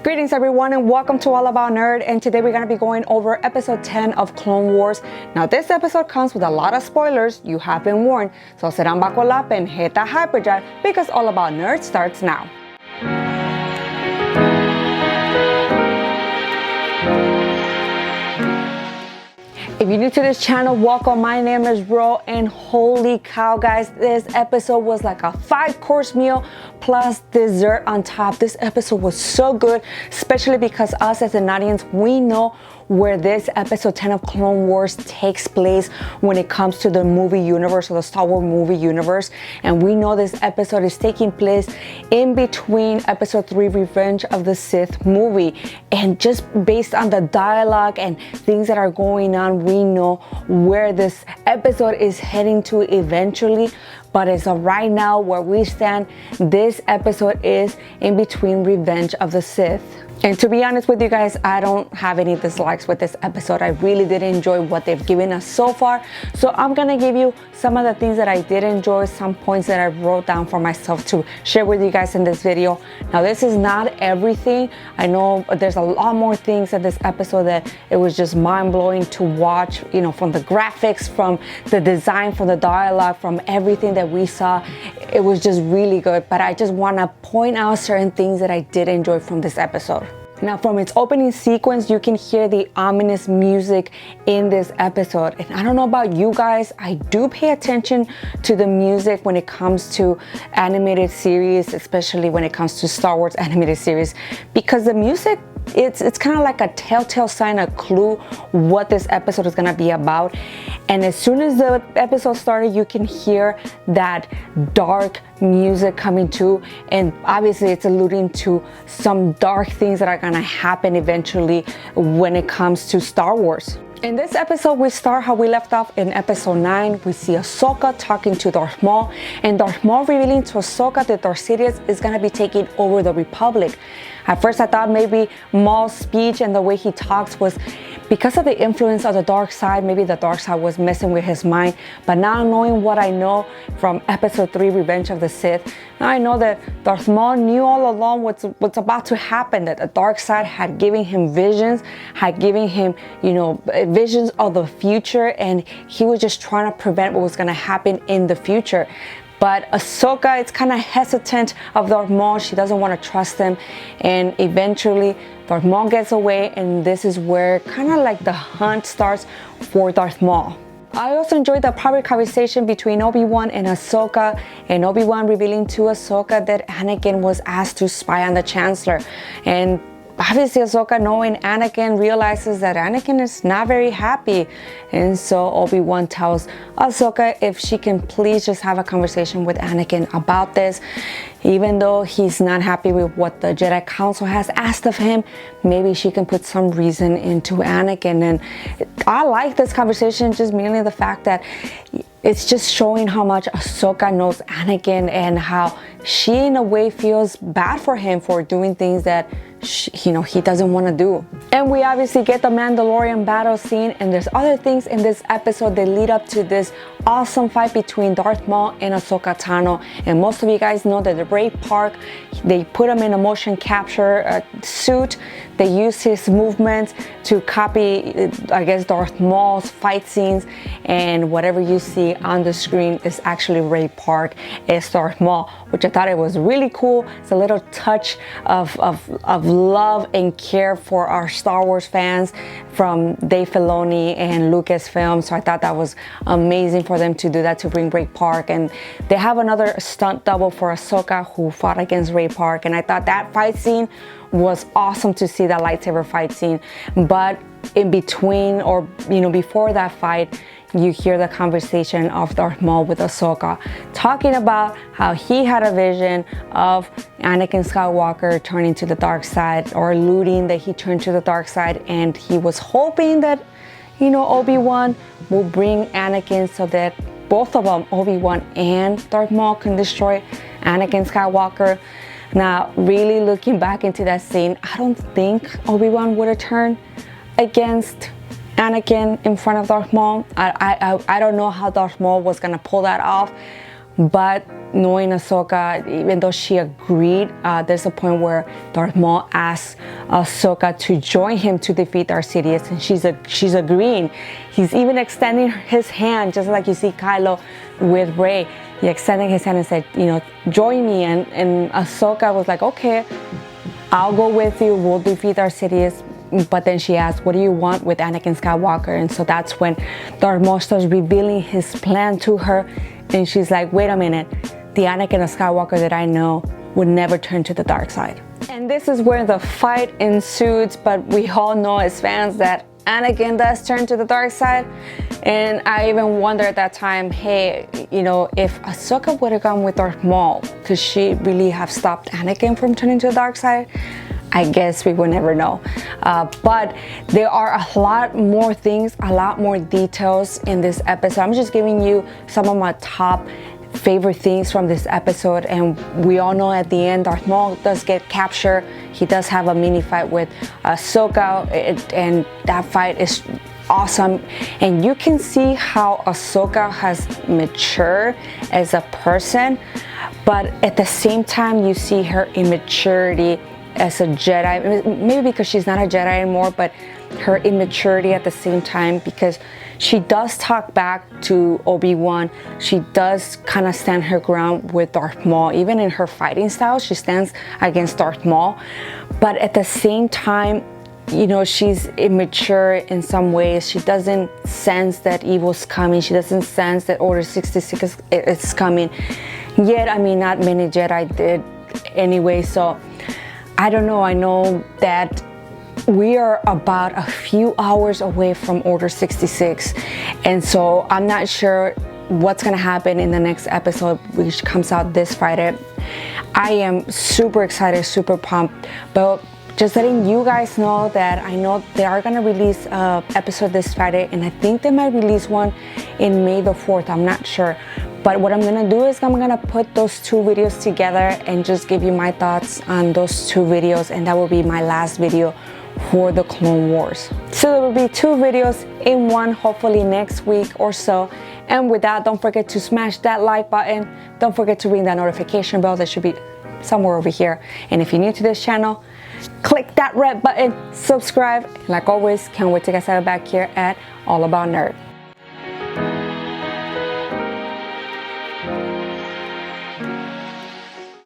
Greetings everyone and welcome to All About Nerd, and today we're going to be going over episode 10 of Clone Wars. Now this episode comes with a lot of spoilers, you have been warned, so serán bajo la pen, hit that hyperdrive because All About Nerd starts now. If you're new to this channel, welcome. My name is Ro, and holy cow guys, this episode was like a 5-course meal plus dessert on top. This episode was so good, especially because us as an audience, we know where this episode 10 of Clone Wars takes place when it comes to the movie universe or the Star Wars movie universe. And we know this episode is taking place in between episode 3 Revenge of the Sith movie. And just based on the dialogue and things that are going on, we know where this episode is heading to eventually. But as of right now, where we stand, this episode is in between Revenge of the Sith. And to be honest with you guys, I don't have any dislikes with this episode. I really did enjoy what they've given us so far. So I'm gonna give you some of the things that I did enjoy, some points that I wrote down for myself to share with you guys in this video. Now this is not everything. I know there's a lot more things in this episode that it was just mind-blowing to watch, you know, from the graphics, from the design, from the dialogue, from everything that we saw. It was just really good. But I just wanna point out certain things that I did enjoy from this episode. Now from its opening sequence, you can hear the ominous music in this episode. And I don't know about you guys, I do pay attention to the music when it comes to animated series, especially when it comes to Star Wars animated series, because the music, it's kind of like a telltale sign, a clue what this episode is going to be about. And as soon as the episode started, you can hear that dark music coming too, and obviously it's alluding to some dark things that are going to happen eventually when it comes to Star Wars. In this episode, we start how we left off in episode 9. We see Ahsoka talking to Darth Maul, and Darth Maul revealing to Ahsoka that Darth Sidious is going to be taking over the Republic. At first, I thought maybe Maul's speech and the way he talks was because of the influence of the dark side. Maybe the dark side was messing with his mind. But now knowing what I know from episode 3, Revenge of the Sith, now I know that Darth Maul knew all along what's about to happen, that the dark side had given him visions, had given him, you know, visions of the future, and he was just trying to prevent what was going to happen in the future. But Ahsoka is kind of hesitant of Darth Maul. She doesn't want to trust him. And eventually Darth Maul gets away, and this is where kind of like the hunt starts for Darth Maul. I also enjoyed the private conversation between Obi-Wan and Ahsoka, and Obi-Wan revealing to Ahsoka that Anakin was asked to spy on the Chancellor. And obviously Ahsoka, knowing Anakin, realizes that Anakin is not very happy. And so Obi-Wan tells Ahsoka if she can please just have a conversation with Anakin about this. Even though he's not happy with what the Jedi Council has asked of him, maybe she can put some reason into Anakin. And I like this conversation, just mainly the fact that it's just showing how much Ahsoka knows Anakin and how she in a way feels bad for him for doing things that he doesn't want to do. And we obviously get the Mandalorian battle scene, and there's other things in this episode that lead up to this awesome fight between Darth Maul and Ahsoka Tano. And most of you guys know that the Bray Park, they put him in a motion capture suit. They use his movements to copy, I guess, Darth Maul's fight scenes, and whatever you see on the screen is actually Bray Park as Darth Maul, which I thought it was really cool. It's a little touch of love and care for our Star Wars fans from Dave Filoni and Lucasfilm. So I thought that was amazing for them to do that, to bring Ray Park. And they have another stunt double for Ahsoka who fought against Ray Park, and I thought that fight scene was awesome to see, that lightsaber fight scene. But in between, or before that fight, you hear the conversation of Darth Maul with Ahsoka, talking about how he had a vision of Anakin Skywalker turning to the dark side, or alluding that he turned to the dark side, and he was hoping that, Obi-Wan will bring Anakin so that both of them, Obi-Wan and Darth Maul, can destroy Anakin Skywalker. Now, really looking back into that scene, I don't think Obi-Wan would have turned against Anakin in front of Darth Maul. I don't know how Darth Maul was gonna pull that off, but knowing Ahsoka, even though she agreed, there's a point where Darth Maul asks Ahsoka to join him to defeat Darth Sidious, and she's agreeing. He's even extending his hand, just like you see Kylo with Rey. He extended his hand and said, join me. And Ahsoka was like, okay, I'll go with you. We'll defeat Darth Sidious. But then she asked, what do you want with Anakin Skywalker? And so that's when Darth Maul starts revealing his plan to her. And she's like, wait a minute, the Anakin Skywalker that I know would never turn to the dark side. And this is where the fight ensues, but we all know as fans that Anakin does turn to the dark side. And I even wonder at that time, hey, if Ahsoka would have gone with Darth Maul, could she really have stopped Anakin from turning to the dark side? I guess we will never know. But there are a lot more things, a lot more details in this episode. I'm just giving you some of my top favorite things from this episode. And we all know at the end, Darth Maul does get captured. He does have a mini fight with Ahsoka, and that fight is awesome. And you can see how Ahsoka has matured as a person, but at the same time, you see her immaturity as a Jedi, maybe because she's not a Jedi anymore, but her immaturity at the same time, because she does talk back to Obi-Wan. She does kind of stand her ground with Darth Maul. Even in her fighting style, she stands against Darth Maul. But at the same time, she's immature in some ways. She doesn't sense that evil's coming. She doesn't sense that Order 66 is coming. Yet, not many Jedi did anyway, so I don't know. I know that we are about a few hours away from Order 66. And so I'm not sure what's going to happen in the next episode, which comes out this Friday. I am super excited, super pumped. But just letting you guys know that I know they are going to release an episode this Friday. And I think they might release one in May the 4th. I'm not sure. But what I'm gonna do is I'm gonna put those two videos together and just give you my thoughts on those two videos, and that will be my last video for the Clone Wars. So there will be two videos in one, hopefully next week or so. And with that, don't forget to smash that like button. Don't forget to ring that notification bell. That should be somewhere over here. And if you're new to this channel, click that red button, subscribe. And like always, can't wait to get started back here at All About Nerd.